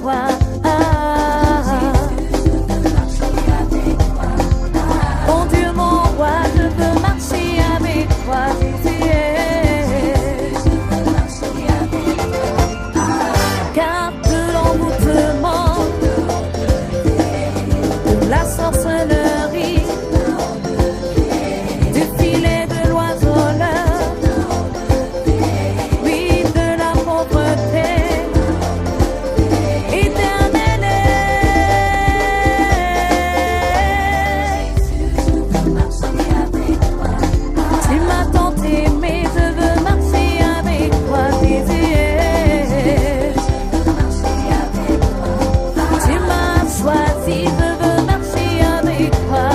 toi. Mon Dieu, mon roi, je veux marcher avec toi, Jésus. Car de l'emboutement, de la sorcellerie, du filet de l'oiseleur, oui, de la pauvreté, éternelle. Tu m'as tant aimé, je veux marcher avec toi, Jésus. Tu m'as choisi, je veux marcher avec toi.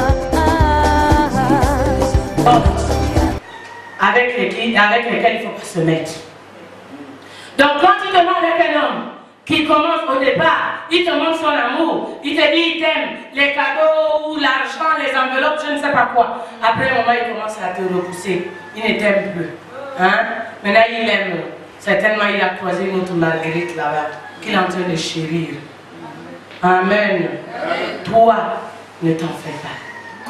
Avec lesquels il faut se mettre. Donc quand tu te mets avec un homme qui commence au départ, il te montre son amour, il te dit il t'aime, les cadeaux ou l'argent, les enveloppes, je ne sais pas quoi. Après un moment, il commence à te repousser. Il ne t'aime plus. Hein? Maintenant, il aime. Certainement, il a croisé une autre Marguerite là-bas, qu'il est en train de chérir. Amen. Toi, ne t'en fais pas.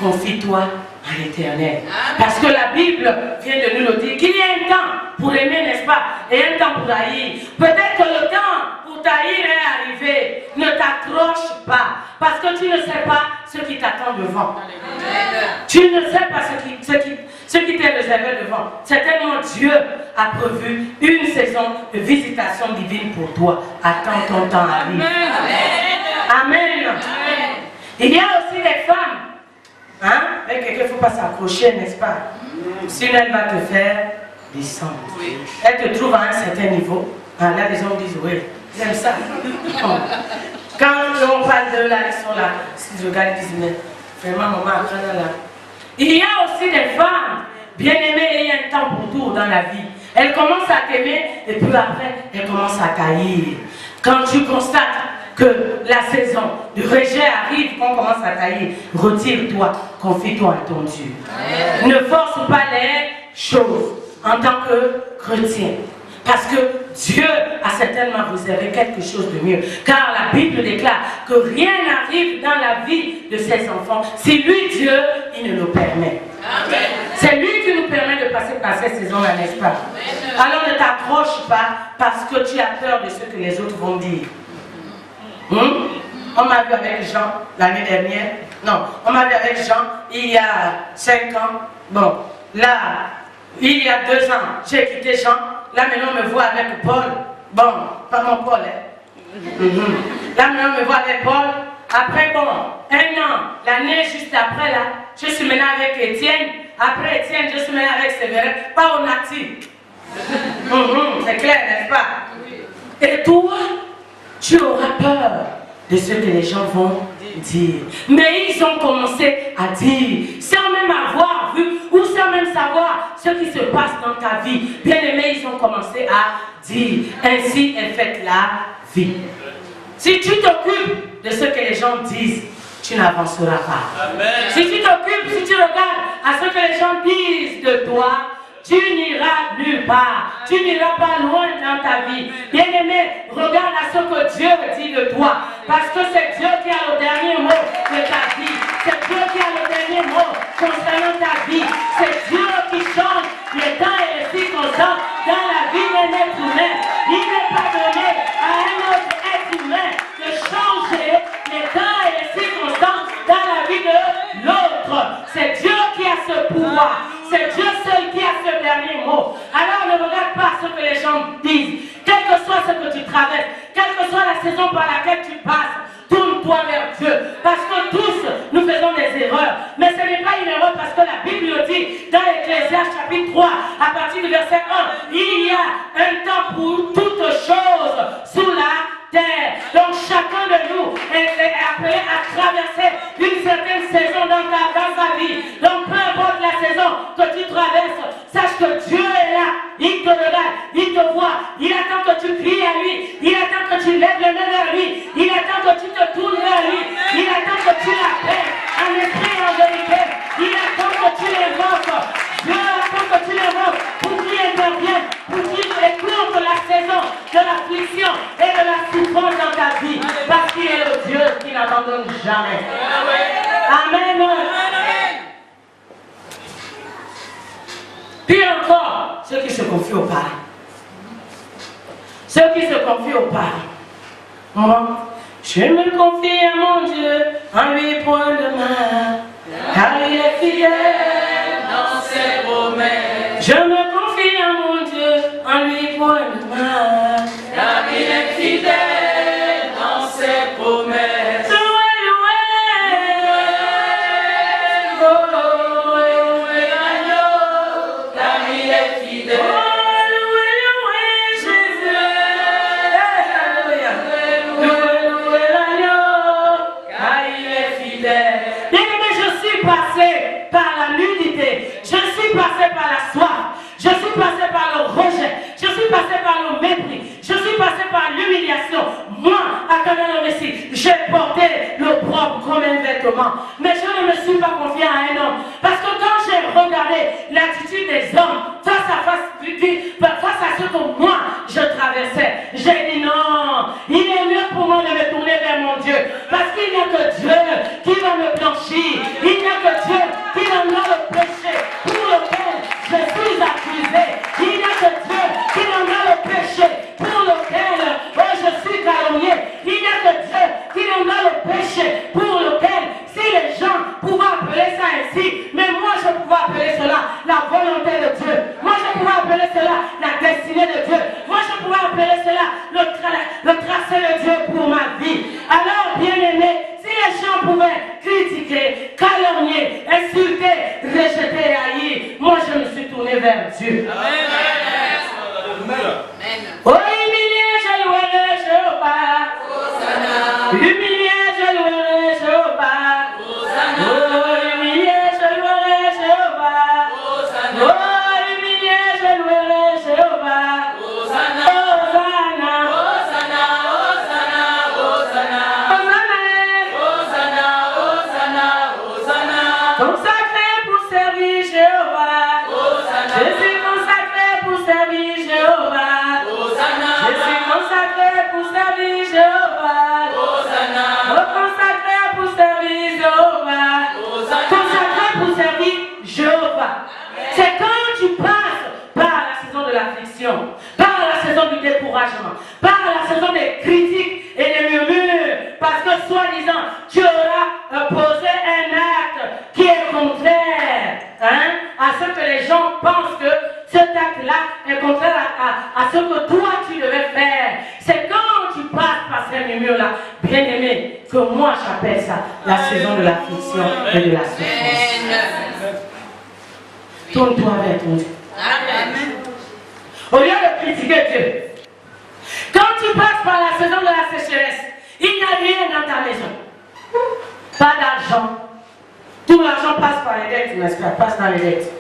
Confie-toi à l'Éternel. Parce que la Bible vient de nous le dire qu'il y a un temps pour aimer, n'est-ce pas? Et un temps pour haïr. Peut-être que le temps pour t'haïr est arrivé. Ne t'accroche pas. Parce que tu ne sais pas ce qui t'attend devant. Tu ne sais pas ce qui t'est réservé devant. Certainement Dieu a prévu une saison de visitation divine pour toi. Attends ton temps arrive. Amen. Amen. Il y a aussi des femmes. Hein? Avec quelqu'un, il ne faut pas s'accrocher, n'est-ce pas? Sinon, elle va te faire descendre. Elle te trouve à un certain niveau. Ah, là, les hommes disent, oui, j'aime ça. Quand on parle de là, ils sont là. Si je regarde, ils disent, mais vraiment, maman, après là. Il y a aussi des femmes bien-aimées et il y a un temps pour tout dans la vie. Elles commencent à t'aimer et puis après, elles commencent à taillir. Quand tu constates que la saison du rejet arrive, qu'on commence à tailler, retire-toi, confie-toi à ton Dieu. Ne force pas les choses en tant que chrétien. Parce que Dieu a certainement réservé quelque chose de mieux. Car la Bible déclare que rien n'arrive dans la vie de ses enfants. Si lui, Dieu, il ne nous permet. C'est lui qui nous permet de passer par cette saison-là, n'est-ce pas? Alors ne t'accroche pas parce que tu as peur de ce que les autres vont dire. On m'a vu avec Jean l'année dernière. Non, on m'a vu avec Jean il y a 5 ans. Bon, là, il y a 2 ans, j'ai quitté Jean. Là, maintenant, on me voit avec Paul. Bon, pas mon Paul, hein. Là, maintenant, on me voit avec Paul. Après, bon, 1 an, l'année juste après, là, je suis maintenant avec Étienne. Après Étienne, je suis maintenant avec Séverin. Pas au natif. C'est clair, n'est-ce pas? Et toi, tu auras peur de ce que les gens vont dire. Mais ils ont commencé à dire, sans même avoir vu ou sans même savoir ce qui se passe dans ta vie. Bien aimé, ils ont commencé à dire. Ainsi est faite la vie. Si tu t'occupes de ce que les gens disent, tu n'avanceras pas. Amen. Si tu t'occupes, si tu regardes à ce que les gens disent de toi, tu n'iras nulle part. Tu n'iras pas loin dans ta vie. Bien-aimé, regarde à ce que Dieu dit de toi. Parce que c'est Dieu qui a le dernier mot de ta vie. C'est Dieu qui a le dernier mot concernant ta vie. C'est Dieu qui change les temps et les circonstances dans la vie d'un être humain. Il n'est pas donné à un autre être humain de changer les temps et les circonstances dans la vie de l'autre. C'est Dieu qui a ce pouvoir. C'est Dieu seul qui a ce dernier mot. Alors ne regarde pas ce que les gens disent. Quel que soit ce que tu traverses, quelle que soit la saison par laquelle tu passes, tourne-toi vers Dieu. Parce que tous, nous faisons des erreurs. Mais ce n'est pas une erreur parce que la Bible le dit dans Ecclésiaste chapitre 3, à partir du verset 1, il y a un temps pour toutes choses sous la terre. Donc chacun de nous est appelé à traverser une certaine saison dans sa vie. Donc peu importe la saison que tu traverses, sache que Dieu est là. Il te regarde, il te voit, il attend que tu cries à lui, il attend que tu lèves les mains vers lui, il attend que tu te tournes vers lui, il attend que tu l'appelles en esprit et en vérité, il attend que tu l'évoques. Dieu attend que tu l'évoques pour qu'il intervienne, pour qu'il écoute la saison de l'affliction et de la souffrance dans ta vie. jamais. Amen. Puis encore, ceux qui se confient au Père. Ceux qui se confient au Père. Moi, je me confie à mon Dieu, en lui point de main, car il est fidèle dans ses promesses. Je me confie à mon Dieu, en lui point de main, car il est fidèle dans ses promesses. Loué, loué, loué l'agneau, car il est fidèle. Par la nudité, je suis passé par la soif, je suis passé par le rejet, je suis passé par le mépris, je suis passé par l'humiliation. Moi, à Canal le Messie, j'ai porté le propre comme un vêtement, mais je ne me suis pas confié à un homme, parce que quand j'ai regardé l'attitude des hommes face à ce que moi je traversais, j'ai dit non, il est mieux pour moi de me tourner vers mon Dieu, parce qu'il n'y a que Dieu qui va me blanchir, il n'y a que Dieu qui n'en a le péché pour lequel je suis accusé. Il n'y a que Dieu qui n'en a le péché pour lequel je suis calomnié. Il n'y a que Dieu qui n'en a le péché pour lequel, si les gens pouvaient appeler ça ainsi, mais moi je pouvais appeler cela la volonté de Dieu. Moi je pouvais appeler cela la destinée de Dieu. Moi je pouvais appeler cela le tracé de Dieu pour ma vie. Alors bien aimé, si les gens pouvaient critiquer, calomnier, insulter, rejeter et haïr, moi je me suis tourné vers Dieu. Amen. Oh, humilié, je louerai Jéhovah. Humilié, je louerai Jéhovah. Oh, humilié, je louerai Jéhovah. Oh, humilié, je louerai Jéhovah. Hosanna, Hosanna, Hosanna, Hosanna. Consacré pour servir Jéhovah. Je suis consacré pour servir Jéhovah. Je suis consacré pour servir Jéhovah. Consacré pour servir Jéhovah. Consacré pour servir Jéhovah. C'est quand tu passes par la saison de l'affliction, par la saison du découragement, par la saison des critiques et des murmures, parce que soi-disant tu auras posé un acte qui est contraire à ce que les gens pensent que cet acte-là est contraire à ce que toi tu devais faire. C'est quand tu passes par ces murmures-là, bien aimé, que moi j'appelle ça la saison de l'affliction et de la souffrance. Tourne-toi vers ton Dieu. Amen. Au lieu de critiquer Dieu, quand tu passes par la saison de la sécheresse, il n'y a rien dans ta maison. Pas d'argent. Tout l'argent passe par les dettes, n'est-ce pas? Passe dans les dettes.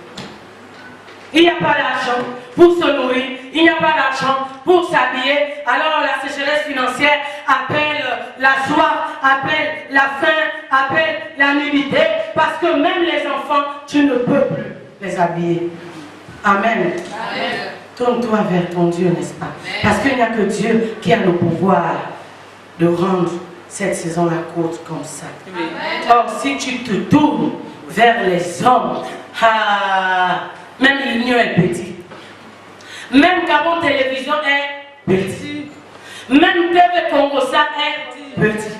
Il n'y a pas d'argent pour se nourrir, il n'y a pas d'argent pour s'habiller. Alors la sécheresse financière appelle la soif, appelle la faim, appelle la nudité, parce que même les enfants, tu ne peux plus les habiller. Amen. Amen. Tourne-toi vers ton Dieu, n'est-ce pas? Amen. Parce qu'il n'y a que Dieu qui a le pouvoir de rendre cette saison-là courte comme ça. Amen. Or, si tu te tournes vers les hommes, même l'Union est petite. Même Gabon Télévision est petit. Même TV Congo ça est petit.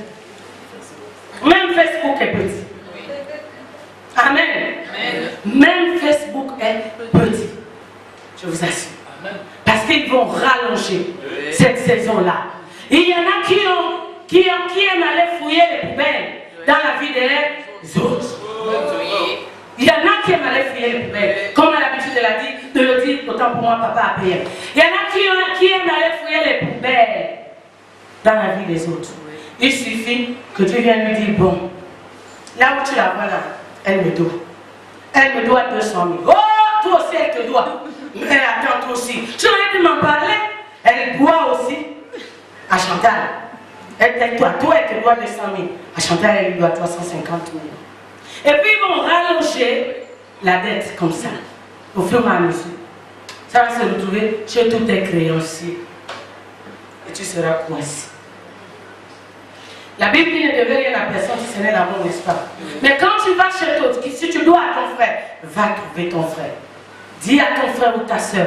Même Facebook est petit. Amen. Amen. Même Facebook est petit. Je vous assure. Amen. Parce qu'ils vont rallonger cette saison-là. Il y en a qui aiment aller fouiller les poubelles dans la vie des autres. Il y en a qui aiment aller fouiller les poubelles. Comme à l'habitude de le dire, autant pour moi, papa a payé. Il y en a qui aiment aller fouiller les poubelles dans la vie des autres. Il suffit que tu viennes lui dire, bon, là où tu la vois là, elle me doit. Elle me doit 200 000. Oh, toi aussi elle te doit. Mais attends, toi aussi. Tu aurais pu m'en parler. Elle doit aussi à Chantal. Toi, elle te doit 200 000. À Chantal, elle lui doit 350 000. Et puis ils vont rallonger la dette comme ça, au fur et à mesure. Ça va se retrouver chez tous tes créanciers. Et tu seras coincé. La Bible dit ne devait rien à personne si ce n'est l'amour, n'est-ce pas? Mais quand tu vas chez toi, si tu dois à ton frère, va trouver ton frère. Dis à ton frère ou ta soeur,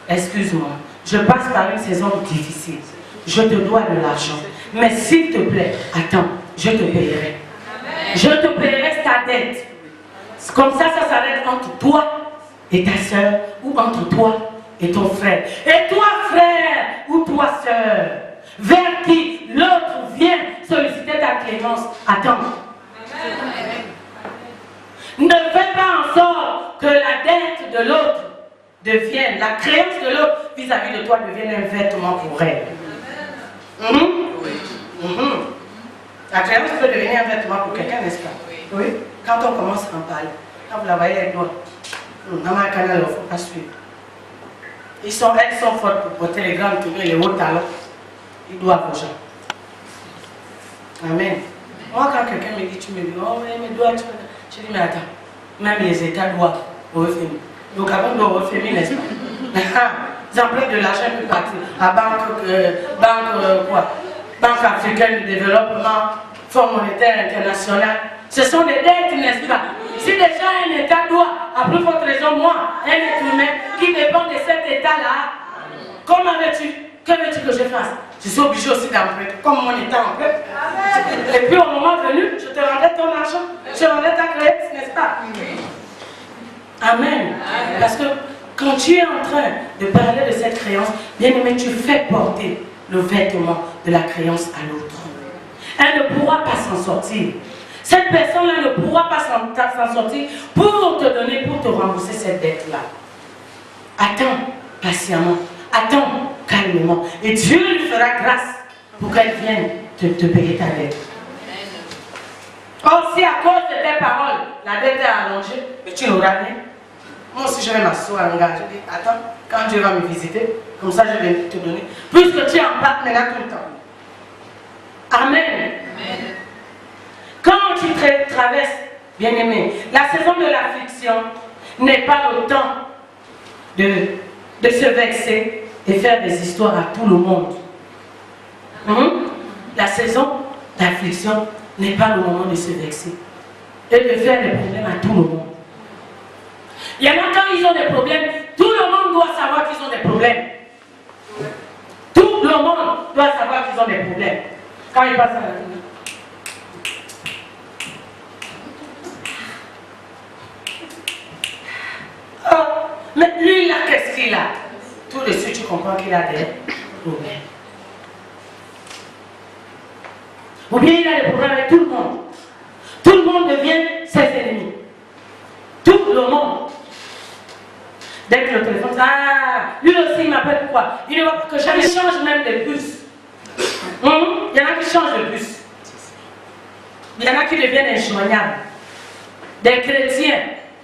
excuse-moi, je passe par une saison difficile. Je te dois de l'argent. Mais s'il te plaît, attends, je te paierai. Je te paierai ta dette. Comme ça s'arrête entre toi et ta soeur ou entre toi et ton frère. Et toi, frère ou toi, soeur, vers qui l'autre vient solliciter ta clémence, attends. Ne fais pas en sorte que la dette de l'autre devienne, la créance de l'autre vis-à-vis de toi devienne un vêtement pour elle. La créance peut devenir un vêtement pour quelqu'un, n'est-ce pas? Oui. Quand on commence à en parler, quand vous la voyez, elle doit. Maman Canal, il ne faut pas suivre. Elles sont fortes pour porter les grandes tournées, les hauts talons. Ils doivent aux gens. Amen. Moi, quand quelqu'un me dit, tu me dis, oh, mais doigts, je dis, mais attends, même les États doivent au FMI. Donc, avant de au FMI, n'est-ce pas? Ils emploient de l'argent pour partir. À Banque africaine de développement, Fonds monétaire international. Ce sont des dettes, n'est-ce pas? Si déjà un État doit, à plus forte raison, moi, un être humain qui dépend de cet État-là, comment veux-tu? Que veux-tu que je fasse? Je suis obligé aussi d'emprunter, comme mon État emprunte. Et puis au moment venu, je te rendrai ton argent, je rendrai ta créance, n'est-ce pas? Amen. Parce que quand tu es en train de parler de cette créance, bien aimé, tu fais porter le vêtement de la créance à l'autre. Elle ne pourra pas s'en sortir. Cette personne-là ne pourra pas s'en sortir pour te donner, pour te rembourser cette dette-là. Attends patiemment, attends calmement. Et Dieu lui fera grâce pour qu'elle vienne te payer ta dette. Or, si à cause de tes paroles, la dette est allongée, mais tu n'auras rien. Moi aussi, je vais m'asseoir en gars. Je dis, attends, quand Dieu va me visiter, comme ça je vais te donner. Puisque tu en parles maintenant tout le temps. Amen. Amen. Quand tu traverses, bien-aimé, la saison de l'affliction n'est pas le temps de se vexer et faire des histoires à tout le monde. La saison d'affliction n'est pas le moment de se vexer et de faire des problèmes à tout le monde. Il y en a quand ils ont des problèmes, tout le monde doit savoir qu'ils ont des problèmes. Tout le monde doit savoir qu'ils ont des problèmes. Quand ils passent à la télé. Oh, mais lui là, qu'est-ce qu'il a? Tout de suite, tu comprends qu'il a des problèmes. Ou bien il a des problèmes avec tout le monde. Tout le monde devient ses ennemis. Tout le monde. Dès que le téléphone, lui aussi il m'appelle pourquoi? Il ne veut pas que jamais change même de bus. Il y en a qui changent de bus. Il y en a qui deviennent injoignables. Des chrétiens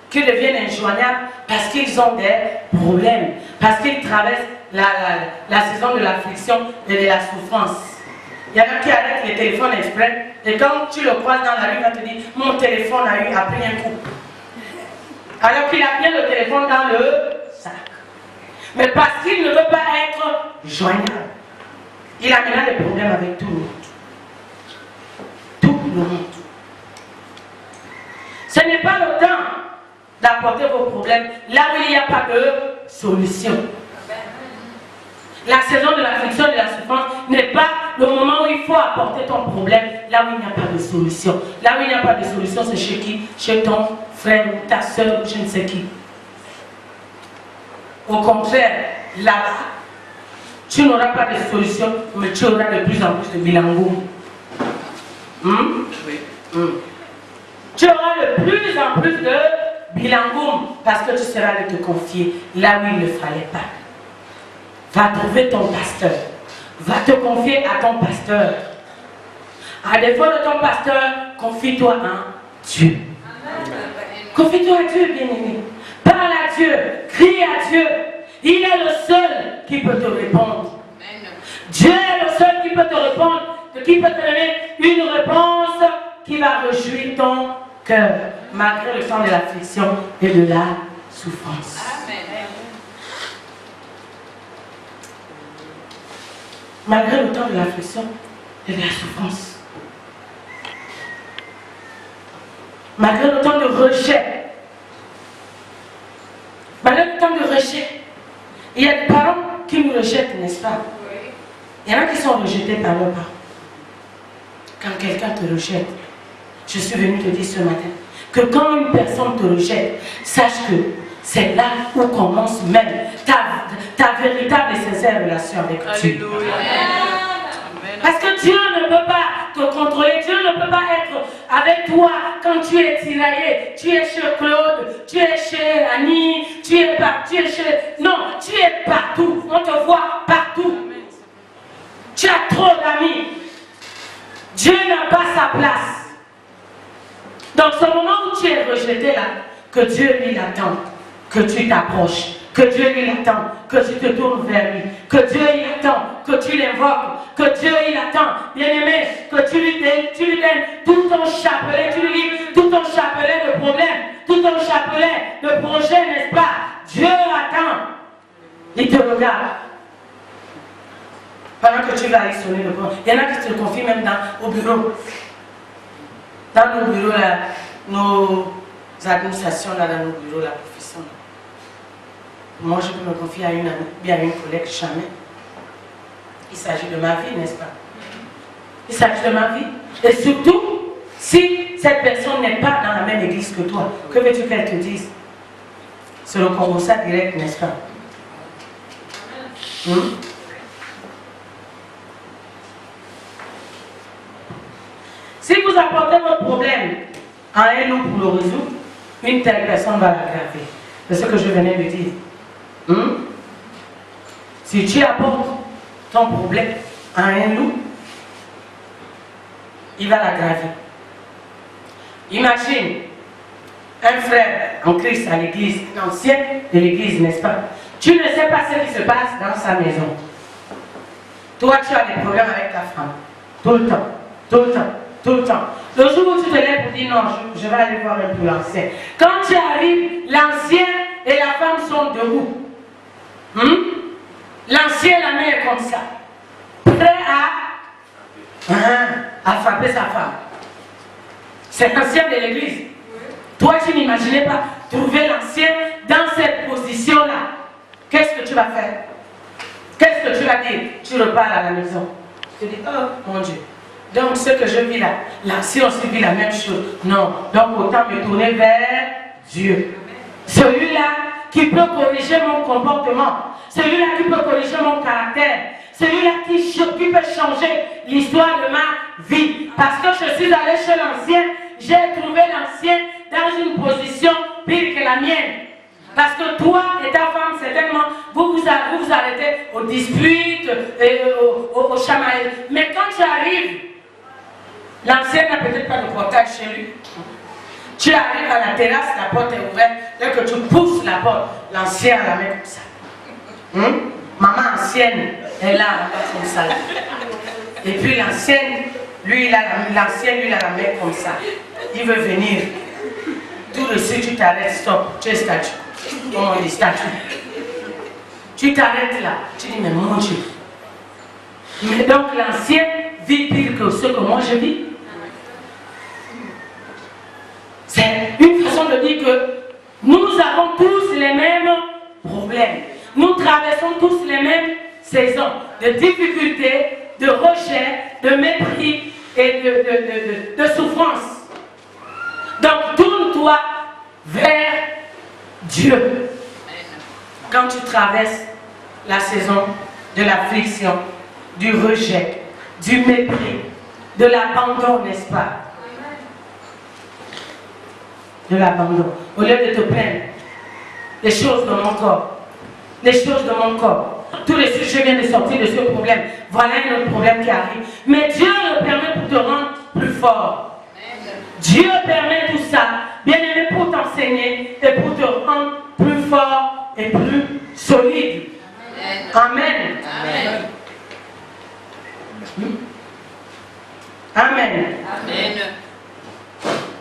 qui deviennent injoignables parce qu'ils ont des problèmes, parce qu'ils traversent la saison de l'affliction et de la souffrance. Il y en a qui arrêtent les téléphones exprès et quand tu le croises dans la rue, il va te dire mon téléphone a pris un coup. Alors qu'il a bien le téléphone dans le sac. Mais parce qu'il ne veut pas être joignable. Il a maintenant des problèmes avec tout le monde. Tout le monde. Ce n'est pas le temps d'apporter vos problèmes là où il n'y a pas de solution. La saison de l'affliction et de la souffrance n'est pas le moment où il faut apporter ton problème là où il n'y a pas de solution. Là où il n'y a pas de solution, c'est chez qui? Chez ton frère, ta soeur, je ne sais qui. Au contraire, là-bas, tu n'auras pas de solution, mais tu auras de plus en plus de bilangoum. Tu auras de plus en plus de bilangoum parce que tu seras allé te confier là où il ne fallait pas. Va trouver ton pasteur. Va te confier à ton pasteur. À défaut de ton pasteur, confie-toi en Dieu. Confie-toi à Dieu, bien-aimé. Parle à Dieu. Crie à Dieu. Il est le seul qui peut te répondre. Dieu est le seul qui peut te répondre, qui peut te donner une réponse qui va réjouir ton cœur, malgré le temps de l'affliction et de la souffrance. Amen. Malgré le temps de l'affliction et de la souffrance. malgré le temps de rejet, malgré le temps de rejet, il y a des parents qui nous rejettent, n'est-ce pas? Il y en a qui sont rejetés par leurs parents. Quand quelqu'un te rejette, je suis venue te dire ce matin que quand une personne te rejette, sache que c'est là où commence même ta véritable et sincère relation avec Dieu. Parce que Dieu ne peut pas te contrôler, Dieu ne peut pas être avec toi quand tu es tiraillé. Tu es chez Claude, tu es chez Annie, tu es chez... Non, tu es partout, on te voit partout. Tu as trop d'amis. Dieu n'a pas sa place. Donc ce moment où tu es rejeté là, que Dieu lui l'attend, que tu t'approches, que Dieu lui attend, que tu te tournes vers lui, que Dieu il attend, que tu l'invoques, que Dieu il attend, bien-aimé, que tu lui donnes tout ton chapelet, tu lui dis tout ton chapelet de problèmes, tout ton chapelet de projets, n'est-ce pas? Dieu attend, il te regarde. Pendant que tu vas aller sonner le pont, il y en a qui te le confient même au bureau. Dans nos bureaux, là, nos administrations, là, dans nos bureaux, la profession. Là. Moi, je peux me confier à une amie, bien à une collègue, jamais. Il s'agit de ma vie, n'est-ce pas? Il s'agit de ma vie. Et surtout, si cette personne n'est pas dans la même église que toi, que veux-tu qu'elle te dise? C'est le constat direct, n'est-ce pas? Si vous apportez votre problème à un loup pour le résoudre, une telle personne va l'aggraver. C'est ce que je venais de dire. Si tu apportes ton problème à un loup, il va l'aggraver. Imagine un frère en Christ à l'église, l'ancien de l'église, n'est-ce pas? Tu ne sais pas ce qui se passe dans sa maison. Toi, tu as des problèmes avec ta femme. Tout le temps, tout le temps. Tout le temps. Le jour où tu te lèves pour dire non, je vais aller voir un peu l'ancien. Quand tu arrives, l'ancien et la femme sont debout. L'ancien, la main est comme ça. Prêt à frapper sa femme. C'est l'ancien de l'église. Toi, tu n'imaginais pas trouver l'ancien dans cette position-là. Qu'est-ce que tu vas faire? Qu'est-ce que tu vas dire? Tu repars à la maison. Tu te dis, oh mon Dieu. Donc ce que je vis là, l'ancien aussi vit la même chose. Non, donc autant me tourner vers Dieu. Celui-là qui peut corriger mon comportement, celui-là qui peut corriger mon caractère, celui-là qui peut changer l'histoire de ma vie. Parce que je suis allé chez l'ancien, j'ai trouvé l'ancien dans une position pire que la mienne. Parce que toi et ta femme, certainement, vous arrêtez aux disputes, aux chamailleries. Mais quand tu arrives, l'ancien n'a peut-être pas de portail chez lui. Tu arrives à la terrasse, la porte est ouverte. Dès que tu pousses la porte, l'ancien a la main comme ça. Maman ancienne est là, comme ça. Et puis l'ancienne, lui, il a la main comme ça. Il veut venir. Tout de suite, tu t'arrêtes, stop. Tu es statue. Comment on dit statue? Tu t'arrêtes là. Tu dis, mais mon Dieu. Mais donc l'ancien vit pire que ce que moi je vis. C'est une façon de dire que nous avons tous les mêmes problèmes. Nous traversons tous les mêmes saisons de difficultés, de rejet, de mépris et de souffrance. Donc tourne-toi vers Dieu. Quand tu traverses la saison de l'affliction, du rejet, du mépris, de l'abandon, n'est-ce pas? De l'abandon. Au lieu de te plaindre, les choses de mon corps, les choses de mon corps. Tout de suite, je viens de sortir de ce problème. Voilà un autre problème qui arrive. Mais Dieu le permet pour te rendre plus fort. Dieu permet tout ça, bien aimé, pour t'enseigner et pour te rendre plus fort et plus solide. Amen. Amen. Amen. Amen.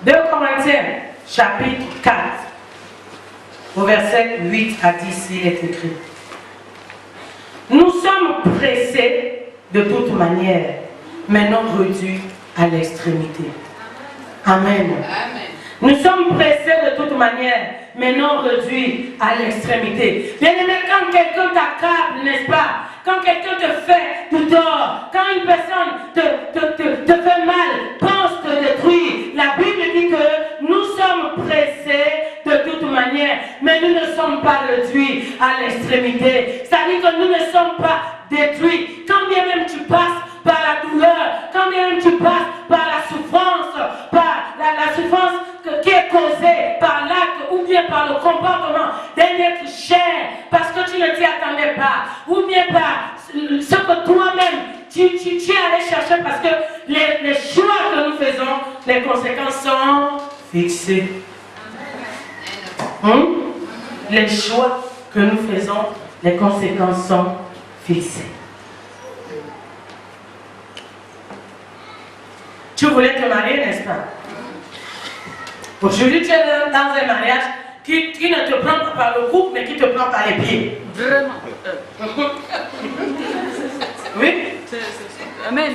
2 Corinthiens, chapitre 4, au verset 8 à 10, il est écrit. Nous sommes pressés de toute manière, mais non réduits à l'extrémité. Amen. Amen. Nous sommes pressés de toute manière, mais non réduits à l'extrémité. Bien aimé, quand quelqu'un t'accable, n'est-ce pas? Quand quelqu'un te fait du tort, quand une personne te fait mal, pense te détruire, la Bible dit que nous sommes pressés de toute manière, mais nous ne sommes pas réduits à l'extrémité. C'est-à-dire que nous ne sommes pas détruits. Quand bien même tu passes par la douleur, quand bien même tu passes par la souffrance, par la souffrance qui est causée par l'acte ou bien par le comportement d'un être cher, parce que tu ne t'y attendais pas, ou bien par ce que toi-même tu es allé chercher, parce que les choix que nous faisons, les conséquences sont fixées. Les choix que nous faisons, les conséquences sont fixées. Tu voulais te marier, n'est-ce pas? Aujourd'hui, tu es dans un mariage qui ne te prend pas par le cou, mais qui te prend par les pieds. Vraiment. Oui? Amen.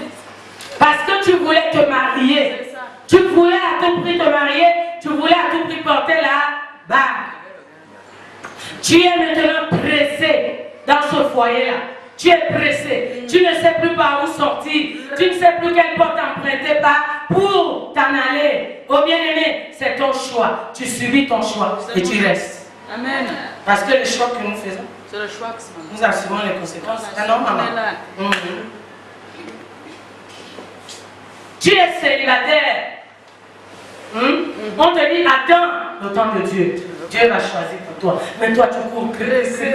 Parce que tu voulais te marier. Tu voulais à tout prix te marier. Tu voulais à tout prix porter la bague. Tu es maintenant pressé dans ce foyer-là. Tu es pressé. Tu ne sais plus par où sortir. Tu ne sais plus quelle porte emprunter par pour t'en aller. Oh bien-aimé, c'est ton choix. Tu subis ton choix et tu restes. Amen. Parce que le choix que nous faisons, C'est le choix que c'est. nous assumons les conséquences. Ah non, maman. Tu es célibataire. On te dit, attends le temps de Dieu. Dieu va choisir pour toi. Mais toi, tu cours pressé.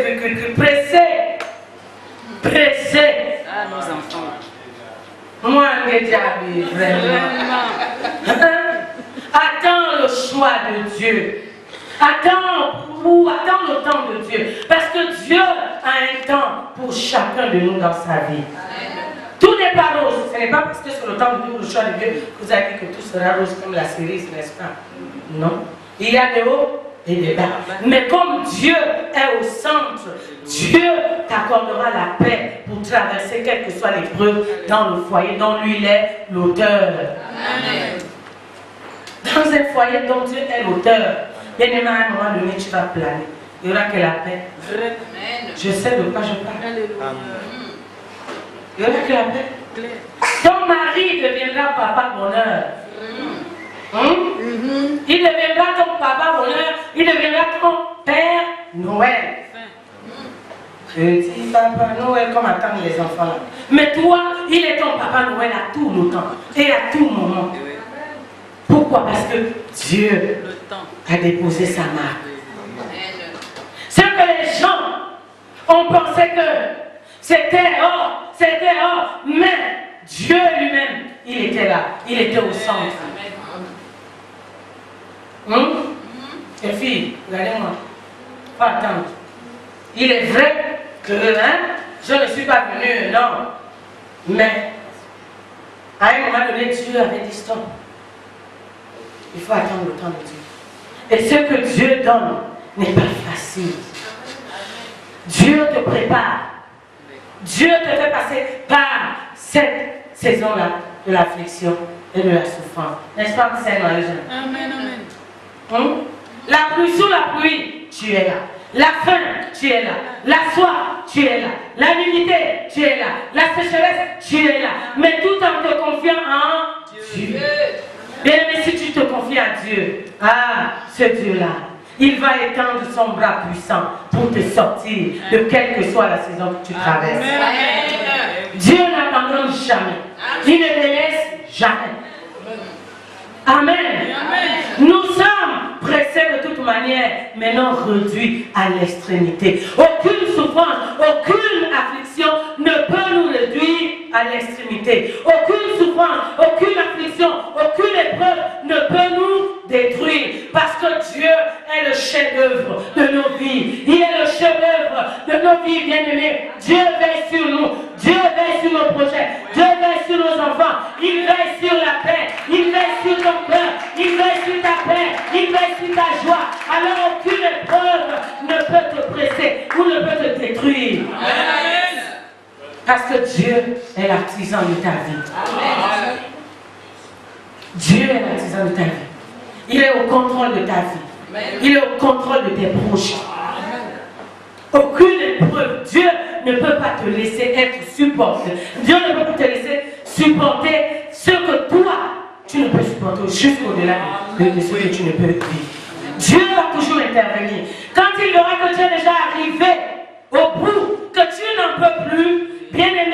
Pressé. Ah, nos enfants. Moi, vraiment. Attends le choix de Dieu. Attends le temps de Dieu. Parce que Dieu a un temps pour chacun de nous dans sa vie. Tout n'est pas rose. Ce n'est pas parce que sur le temps de Dieu, le choix de Dieu, que vous avez dit que tout sera rose comme la cerise, n'est-ce pas? Non. Il y a des hauts et des bas. Mais comme Dieu est au centre, Dieu t'accordera la paix pour traverser quelle que soit l'épreuve dans le foyer dont lui il est l'auteur. Dans un foyer dont Dieu est l'auteur, bien aimé, à un moment donné, tu vas planer. Il n'y aura que la paix. Je sais de quoi je parle. Il n'y aura que la paix. Ton mari deviendra papa bonheur. Il deviendra ton papa bonheur. Il deviendra ton père Noël. Petit papa Noël, comme attendent les enfants là. Mais toi, il est ton papa Noël à tout le temps et à tout moment. Pourquoi? Parce que Dieu a déposé sa marque. Ce que les gens ont pensé que c'était hors, mais Dieu lui-même, il était là, il était au centre. Les filles, regardez-moi, pas attendre. Il est vrai que je ne suis pas venu, non, mais à un moment donné, Dieu avait dit stop. Il faut attendre le temps de Dieu. Et ce que Dieu donne n'est pas facile. Dieu te prépare. Dieu te fait passer par cette saison-là de l'affliction et de la souffrance. N'est-ce pas que c'est Marie-Jeanne? Amen, amen. La pluie sous la pluie, tu es là. La faim, tu es là. La soif, tu es là. La nudité, tu es là. La sécheresse, tu es là. Mais tout en te confiant en Dieu. Bien aimé, si tu te confies à Dieu, ce Dieu-là, il va étendre son bras puissant pour te sortir de quelle que soit la saison que tu traverses. Amen. Dieu n'abandonne jamais. Il ne délaisse jamais. Amen. Amen. Nous sommes pressés de toute manière, mais non réduits à l'extrémité. Aucune souffrance, aucune affliction ne peut nous réduire à l'extrémité. Aucune souffrance, aucune affliction, aucune épreuve ne peut nous détruire. Parce que Dieu est le chef-d'œuvre de nos vies. Il est le chef-d'œuvre de nos vies, bien-aimés. Dieu veille sur nous. Dieu veille sur nos projets. Dieu veille sur nos enfants. Il veille sur la paix. Il veille sur ton cœur. Il veille sur ta paix. Il veille sur ta joie. Alors aucune épreuve ne peut te presser ou ne peut te détruire. Amen. Parce que Dieu est l'artisan de ta vie. Amen. Dieu est l'artisan de ta vie. Il est au contrôle de ta vie. Il est au contrôle de tes proches. Aucune épreuve, Dieu ne peut pas te laisser être supporté. Dieu ne peut pas te laisser supporter ce que toi, tu ne peux supporter jusqu'au-delà de ce que tu ne peux vivre. Dieu va toujours intervenir. Quand il verra que tu es déjà arrivé au bout, que tu n'en peux plus, bien aimé,